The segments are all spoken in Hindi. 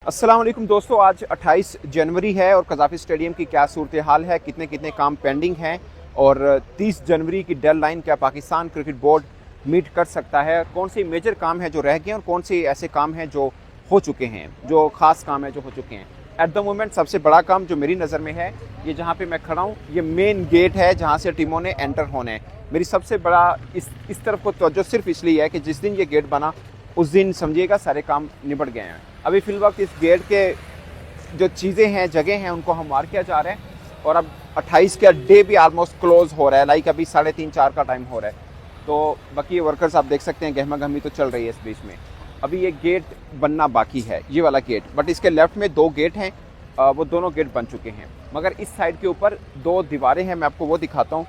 अस्सलाम वालेकुम दोस्तों, आज 28 जनवरी है और कज़ाफ़ी स्टेडियम की क्या सूरत हाल है, कितने कितने काम पेंडिंग हैं और 30 जनवरी की डेडलाइन क्या पाकिस्तान क्रिकेट बोर्ड मीट कर सकता है। कौन से मेजर काम हैं जो रह गए हैं और कौन से ऐसे काम हैं जो हो चुके हैं, जो ख़ास काम हैं जो हो चुके हैं। एट द मोमेंट सबसे बड़ा काम जो मेरी नज़र में है, ये जहाँ पे मैं खड़ा हूँ, ये मेन गेट है जहाँ से टीमों ने एंटर होना है। मेरी सबसे बड़ा इस तरफ को तवज्जो सिर्फ इसलिए है कि जिस दिन ये गेट बना उस दिन समझिएगा सारे काम निपट गए हैं। अभी फिल वक्त इस गेट के जो चीज़ें हैं, जगह हैं, उनको हम मार किया जा रहे हैं और अब 28 का डे भी आलमोस्ट क्लोज हो रहा है। लाइक अभी 3:30-4 का टाइम हो रहा है। तो बाकी वर्कर्स आप देख सकते हैं, गहमा गहमी तो चल रही है इस बीच में। अभी ये गेट बनना बाकी है, ये वाला गेट, बट इसके लेफ्ट में 2 गेट हैं, वो दोनों गेट बन चुके हैं। मगर इस साइड के ऊपर 2 दीवारें हैं, मैं आपको वो दिखाता हूँ।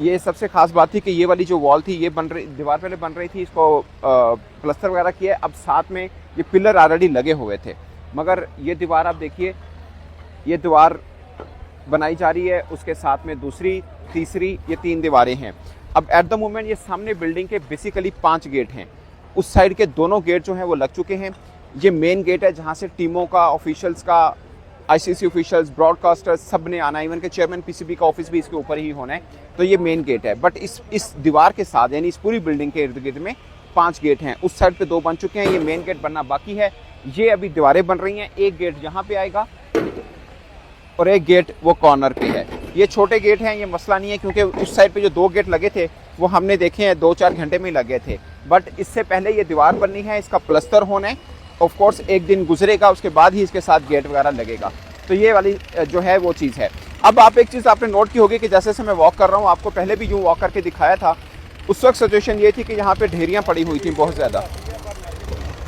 ये सबसे खास बात थी कि ये वाली जो वॉल थी, ये दीवार पहले बन रही थी, इसको प्लस्तर वगैरह किया। अब साथ में ये पिलर ऑलरेडी लगे हुए थे, मगर ये दीवार आप देखिए, ये दीवार बनाई जा रही है, उसके साथ में दूसरी, तीसरी, ये 3 दीवारें हैं। अब एट द मोमेंट ये सामने बिल्डिंग के बेसिकली 5 गेट हैं। उस साइड के दोनों गेट जो हैं वो लग चुके हैं। ये मेन गेट है जहाँ से टीमों का, ऑफिशियल्स का, आईसीसी ऑफिशियल्स, ब्रॉडकास्टर्स सब ने आना है। इवन के चेयरमैन पीसीबी का ऑफिस भी इसके ऊपर ही होना है। तो ये मेन गेट है, बट इस दीवार के साथ, यानी इस पूरी बिल्डिंग के इर्द गिर्द में 5 गेट हैं। उस साइड पे 2 बन चुके हैं, ये मेन गेट बनना बाकी है। ये अभी दीवारें बन रही हैं, एक गेट यहाँ पे आएगा और एक गेट वो कॉर्नर पे है। ये छोटे गेट हैं, ये मसला नहीं है, क्योंकि उस साइड पे जो 2 गेट लगे थे वो हमने देखे हैं 2-4 घंटे में लगे थे। बट इससे पहले ये दीवार बननी है, इसका प्लस्तर होना है। ऑफ कोर्स एक दिन गुजरेगा, उसके बाद ही इसके साथ गेट वगैरह लगेगा। तो ये वाली जो है वो चीज़ है। अब आप एक चीज़ आपने नोट की होगी कि जैसे मैं वॉक कर रहा हूँ, आपको पहले भी यूँ वॉक करके दिखाया था, उस वक्त सिचुएशन ये थी कि यहाँ पे ढेरियाँ पड़ी हुई थी बहुत ज़्यादा।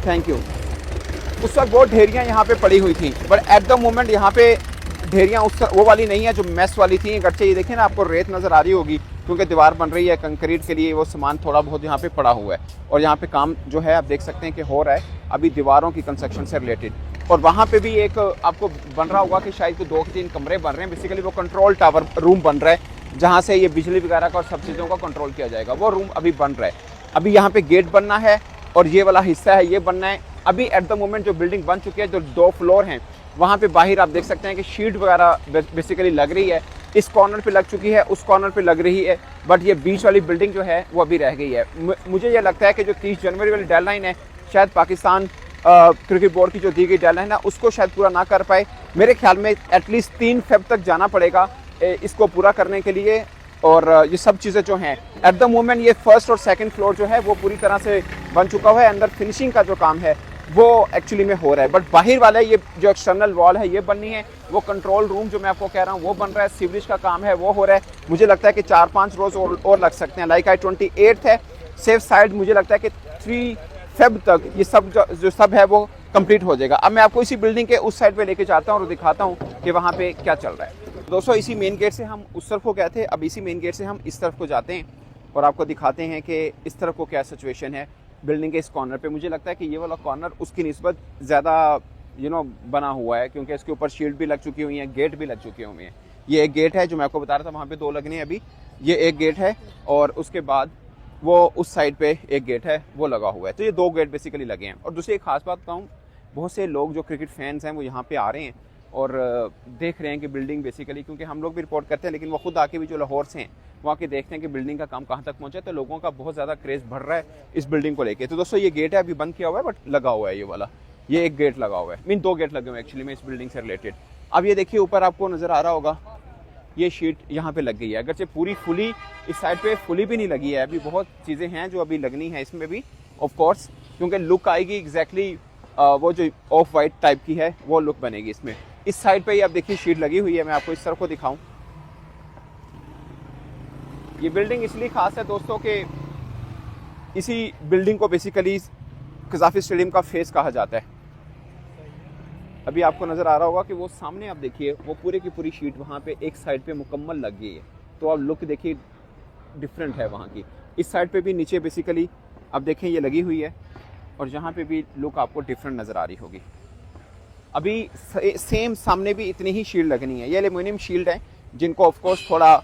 Thank you. उस वक्त बहुत ढेरियाँ यहाँ पे पड़ी हुई थी, बट एट द मोमेंट यहाँ पे ढेरियाँ वो वाली नहीं है जो मेस वाली थी। गच्चे ये देखिए ना, आपको रेत नज़र आ रही होगी, क्योंकि दीवार बन रही है कंक्रीट के लिए, वो सामान थोड़ा बहुत यहाँ पे पड़ा हुआ है। और यहाँ पे काम जो है आप देख सकते हैं कि हो रहा है अभी दीवारों की कंस्ट्रक्शन से रिलेटेड। और वहाँ पे भी एक आपको बन रहा होगा कि शायद 2-3 कमरे बन रहे हैं। बेसिकली वो कंट्रोल टावर रूम बन रहा है, जहाँ से ये बिजली वगैरह का और सब चीज़ों का कंट्रोल किया जाएगा। वो रूम अभी बन रहा है। अभी यहाँ पे गेट बनना है और ये वाला हिस्सा है, ये बनना है। अभी एट द मोमेंट जो बिल्डिंग बन चुकी है, जो 2 फ्लोर हैं, वहाँ पे बाहर आप देख सकते हैं कि शीट वगैरह बेसिकली लग रही है। इस कॉर्नर पे लग चुकी है, उस कॉर्नर पे लग रही है, बट ये बीच वाली बिल्डिंग जो है वो अभी रह गई है। मुझे ये लगता है कि जो 30 जनवरी वाली डेडलाइन है, शायद पाकिस्तान क्रिकेट बोर्ड की जो दी गई डेडलाइन है उसको शायद पूरा ना कर पाए। मेरे ख्याल में एटलीस्ट 3 फेब तक जाना पड़ेगा इसको पूरा करने के लिए। और ये सब चीज़ें जो हैं एट द मोमेंट, ये फर्स्ट और सेकंड फ्लोर जो है वो पूरी तरह से बन चुका हुआ है। अंदर फिनिशिंग का जो काम है वो एक्चुअली में हो रहा है, बट बाहर वाला ये जो एक्सटर्नल वॉल है ये बननी है। वो कंट्रोल रूम जो मैं आपको कह रहा हूँ वो बन रहा है। सीवरेज का काम है वो हो रहा है। मुझे लगता है कि 4-5 रोज़ और लग सकते हैं। लाइक 28 है सेफ साइड, मुझे लगता है कि 3 फेब तक ये सब जो सब है वो कंप्लीट हो जाएगा। अब मैं आपको इसी बिल्डिंग के उस साइड पे लेके जाता हूँ और दिखाता हूँ कि वहाँ पे क्या चल रहा है। दोस्तों, इसी मेन गेट से हम उस तरफ को गए थे, अब इसी मेन गेट से हम इस तरफ को जाते हैं और आपको दिखाते हैं कि इस तरफ को क्या सिचुएशन है बिल्डिंग के इस कॉर्नर पे। मुझे लगता है कि ये वाला कॉर्नर उसकी निस्बत ज़्यादा बना हुआ है, क्योंकि इसके ऊपर शील्ड भी लग चुकी हुई हैं, गेट भी लग चुके हुए हैं। ये एक गेट है जो मैं आपको बता रहा था, वहाँ पे 2 लगने हैं अभी। ये एक गेट है और उसके बाद वो उस साइड पे एक गेट है वो लगा हुआ है। तो ये 2 गेट बेसिकली लगे हैं। और दूसरी एक खास बात बताऊँ, बहुत से लोग जो क्रिकेट फैंस हैं वो यहाँ पे आ रहे हैं और देख रहे हैं कि बिल्डिंग बेसिकली, क्योंकि हम लोग भी रिपोर्ट करते हैं, लेकिन वो खुद आके भी जो लाहौर से हैं वो आके देखते हैं कि बिल्डिंग का काम कहाँ तक पहुँचा है। तो लोगों का बहुत ज़्यादा क्रेज़ बढ़ रहा है इस बिल्डिंग को लेके। तो दोस्तों, ये गेट है अभी बंद किया हुआ है, बट लगा हुआ है ये वाला। ये एक गेट लगा हुआ है, 2 गेट लगे हुए हैं एक्चुअली में इस बिल्डिंग से रिलेटेड। अब ये देखिए, ऊपर आपको नज़र आ रहा होगा ये शीट यहाँ पे लग गई है। अगरचे पूरी फुली इस साइड पे फुली भी नहीं लगी है, अभी बहुत चीज़ें हैं जो अभी लगनी है इसमें भी, ऑफ कोर्स, क्योंकि लुक आएगी एग्जैक्टली वो जो ऑफ वाइट टाइप की है वो लुक बनेगी इसमें। इस साइड पे ही आप देखिए शीट लगी हुई है। मैं आपको इस तरफ को दिखाऊं, ये बिल्डिंग इसलिए खास है दोस्तों कि इसी बिल्डिंग को बेसिकली कज़ाफ़ी स्टेडियम का फेस कहा जाता है। अभी आपको नज़र आ रहा होगा कि वो सामने आप देखिए, वो पूरे की पूरी शीट वहाँ पे एक साइड पे मुकम्मल लग गई है। तो आप लुक देखिए डिफरेंट है वहाँ की। इस साइड पे भी नीचे बेसिकली आप देखें ये लगी हुई है और यहाँ पे भी लुक आपको डिफरेंट नज़र आ रही होगी। अभी सेम सामने भी इतनी ही शील्ड लगनी है। ये एल्यूमिनियम शील्ड है जिनको ऑफ कोर्स थोड़ा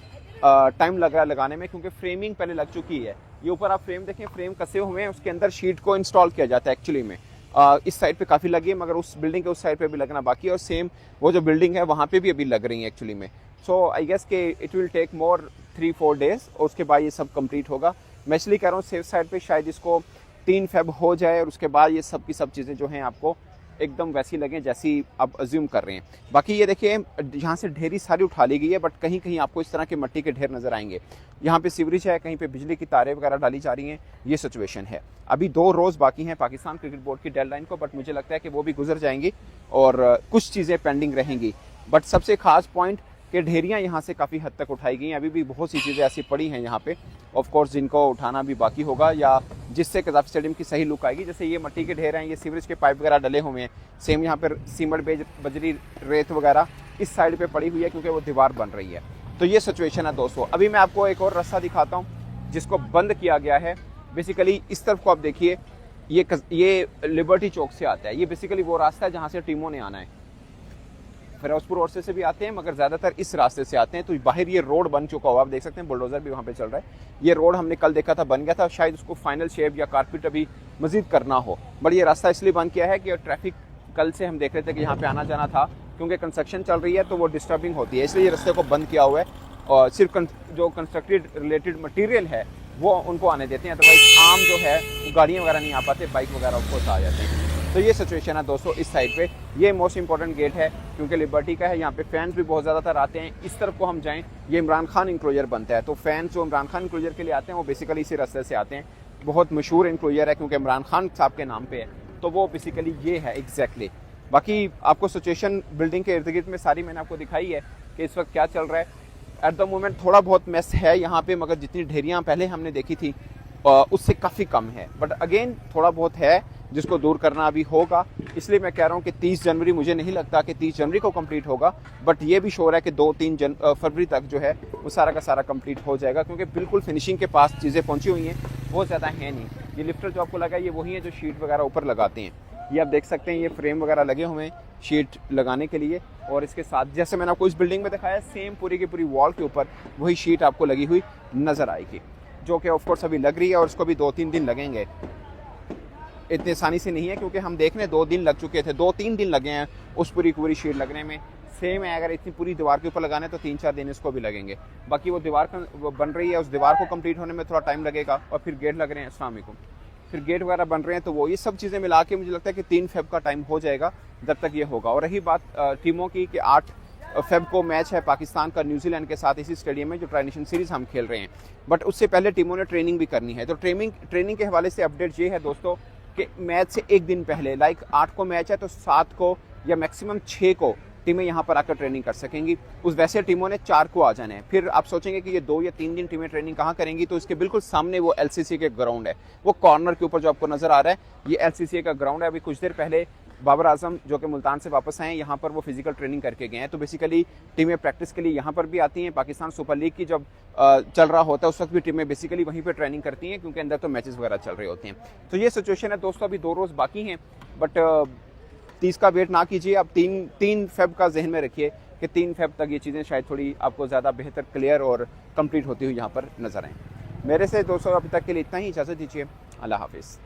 टाइम लग रहा है लगाने में, क्योंकि फ्रेमिंग पहले लग चुकी है। ये ऊपर आप फ्रेम देखें, फ्रेम कसे हुए हैं, उसके अंदर शीट को इंस्टॉल किया जाता है एक्चुअली में। इस साइड पे काफ़ी लगी है, मगर उस बिल्डिंग के उस साइड पे भी लगना बाकी है, और सेम वो जो बिल्डिंग है वहाँ पे भी अभी लग रही है एक्चुअली में। सो आई गेस कि it will take more 3-4 days, और उसके बाद ये सब कंप्लीट होगा। मैं इसलिए कह रहा हूँ सेफ साइड पे शायद इसको 3 फेब हो जाए, और उसके बाद ये सब की सब चीज़ें जो हैं आपको एकदम वैसी लगें जैसी आप अज्यूम कर रहे हैं। बाकी ये देखिए यहाँ से ढेरी सारी उठा ली गई है, बट कहीं कहीं आपको इस तरह के मिट्टी के ढेर नज़र आएंगे। यहाँ पे सीवरेज है, कहीं पे बिजली की तारें वगैरह डाली जा रही हैं, ये सिचुएशन है। अभी 2 रोज़ बाकी हैं पाकिस्तान क्रिकेट बोर्ड की डेडलाइन को, बट मुझे लगता है कि वो भी गुजर जाएंगी और कुछ चीज़ें पेंडिंग रहेंगी। बट सबसे खास पॉइंट कि ढेरियाँ यहाँ से काफ़ी हद तक उठाई गई हैं। अभी भी बहुत सी चीज़ें ऐसी पड़ी हैं यहाँ पे, ऑफ कोर्स जिनको उठाना भी बाकी होगा, या जिससे कज़ाफ़ी स्टेडियम की सही लुक आएगी। जैसे ये मिट्टी के ढेर हैं, ये सीवरेज के पाइप वगैरह डले हुए हैं। सेम यहाँ पर सीमेंट बजरी रेत वगैरह इस साइड पे पड़ी हुई है, क्योंकि वो दीवार बन रही है। तो ये सिचुएशन है दोस्तों। अभी मैं आपको एक और रास्ता दिखाता हूँ जिसको बंद किया गया है। बेसिकली इस तरफ को आप देखिए, ये लिबर्टी चौक से आता है। ये बेसिकली वो रास्ता है जहाँ से टीमों ने आना है। फिरोजपुर रोड से भी आते हैं, मगर ज़्यादातर इस रास्ते से आते हैं। तो बाहर ये रोड बन चुका हुआ, आप देख सकते हैं, बुलडोज़र भी वहाँ पे चल रहा है। ये रोड हमने कल देखा था बन गया था, शायद उसको फाइनल शेप या कारपेट अभी मजीद करना हो। बट ये रास्ता इसलिए बंद किया है कि ट्रैफिक कल से हम देख रहे थे कि यहाँ पे आना जाना था, क्योंकि कंस्ट्रक्शन चल रही है तो वो डिस्टर्बिंग होती है, इसलिए रास्ते को बंद किया हुआ है। और सिर्फ जो कंस्ट्रक्टेड रिलेटेड मटीरियल है वो उनको आने देते हैं, तो भाई आम जो है गाड़ियाँ वगैरह नहीं आ पाते, बाइक वगैरह उसको आ जाते हैं। तो ये सिचुएशन है दोस्तों इस साइड पे। ये मोस्ट इंपॉर्टेंट गेट है क्योंकि लिबर्टी का है। यहाँ पे फैंस भी बहुत ज़्यादातर आते हैं। इस तरफ को हम जाएं, ये इमरान खान इंक्लोजर बनता है, तो फैंस जो इमरान खान इंक्लोजर के लिए आते हैं वो बेसिकली इसी रास्ते से आते हैं। बहुत मशहूर इंक्लोजर है क्योंकि इमरान खान साहब के नाम पे है, तो वो बेसिकली ये है एग्जैक्टली। बाकी आपको सिचुएशन बिल्डिंग के इर्द गिर्द में सारी मैंने आपको दिखाई है कि इस वक्त क्या चल रहा है। एट द मोमेंट थोड़ा बहुत मेस है यहाँ पे, मगर जितनी ढेरियाँ पहले हमने देखी थी उससे काफ़ी कम है। बट अगेन थोड़ा बहुत है जिसको दूर करना अभी होगा। इसलिए मैं कह रहा हूँ कि 30 जनवरी, मुझे नहीं लगता कि 30 जनवरी को कंप्लीट होगा, बट ये भी श्योर है कि 2-3 फरवरी तक जो है वो सारा का सारा कंप्लीट हो जाएगा, क्योंकि बिल्कुल फिनिशिंग के पास चीज़ें पहुँची हुई हैं, बहुत ज़्यादा है नहीं। ये लिफ्टर जो आपको लगा ये वही है जो शीट वगैरह ऊपर लगाते हैं। ये आप देख सकते हैं, ये फ्रेम वगैरह लगे हुए हैं शीट लगाने के लिए, और इसके साथ जैसे मैंने आपको इस बिल्डिंग में दिखाया सेम पूरी की पूरी वॉल के ऊपर वही शीट आपको लगी हुई नज़र आएगी, जो कि ऑफ कोर्स अभी लग रही है, और उसको भी 2-3 दिन लगेंगे। इतनी आसानी से नहीं है, क्योंकि हम देख रहे हैं 2 दिन लग चुके थे, 2-3 दिन लगे हैं उस पूरी शीट लगने में। सेम है, अगर इतनी पूरी दीवार के ऊपर लगाना है तो 3-4 दिन इसको भी लगेंगे। बाकी वो दीवार बन रही है, उस दीवार को कंप्लीट होने में थोड़ा टाइम लगेगा, और फिर गेट लग रहे हैं, अस्सलाम वालेकुम, फिर गेट वगैरह बन रहे हैं। तो वो ये सब चीज़ें मिला के मुझे लगता है कि 3 फेब का टाइम हो जाएगा जब तक ये होगा। और रही बात टीमों की कि 8 फेब को मैच है पाकिस्तान का न्यूजीलैंड के साथ इसी स्टेडियम में, जो ट्राई नेशन सीरीज़ हम खेल रहे हैं। बट उससे पहले टीमों ने ट्रेनिंग भी करनी है। तो ट्रेनिंग के हवाले से अपडेट ये है दोस्तों कि मैच से एक दिन पहले, लाइक 8 को मैच है तो 7 को या मैक्सिमम 6 को टीमें यहाँ पर आकर ट्रेनिंग कर सकेंगी। उस वैसे टीमों ने 4 को आ जाना है। फिर आप सोचेंगे कि ये 2 या 3 दिन टीमें ट्रेनिंग कहाँ करेंगी, तो इसके बिल्कुल सामने वो LCC के ग्राउंड है, वो कॉर्नर के ऊपर जो आपको नज़र आ रहा है ये LCC का ग्राउंड है। अभी कुछ देर पहले बाबर आजम जो कि मुल्तान से वापस आए, यहाँ पर वो फिजिकल ट्रेनिंग करके गए हैं। तो बेसिकली टीमें प्रैक्टिस के लिए यहाँ पर भी आती हैं। पाकिस्तान सुपर लीग की जब चल रहा होता है उस वक्त भी टीमें बेसिकली वहीं पर ट्रेनिंग करती हैं, क्योंकि अंदर तो मैचेस वगैरह चल रहे होते हैं। तो ये सिचुएशन है दोस्तों। अभी 2 रोज़ बाकी हैं, बट 30 का वेट ना कीजिए, अब 3 फेब का जहन में रखिए कि 3 फेब तक ये चीज़ें शायद थोड़ी आपको ज़्यादा बेहतर क्लियर और कंप्लीट होती हुई यहाँ पर नजर आएँ। मेरे से दोस्तों अभी तक के लिए इतना ही, इजाज़त दीजिए, अल्लाह हाफिज़।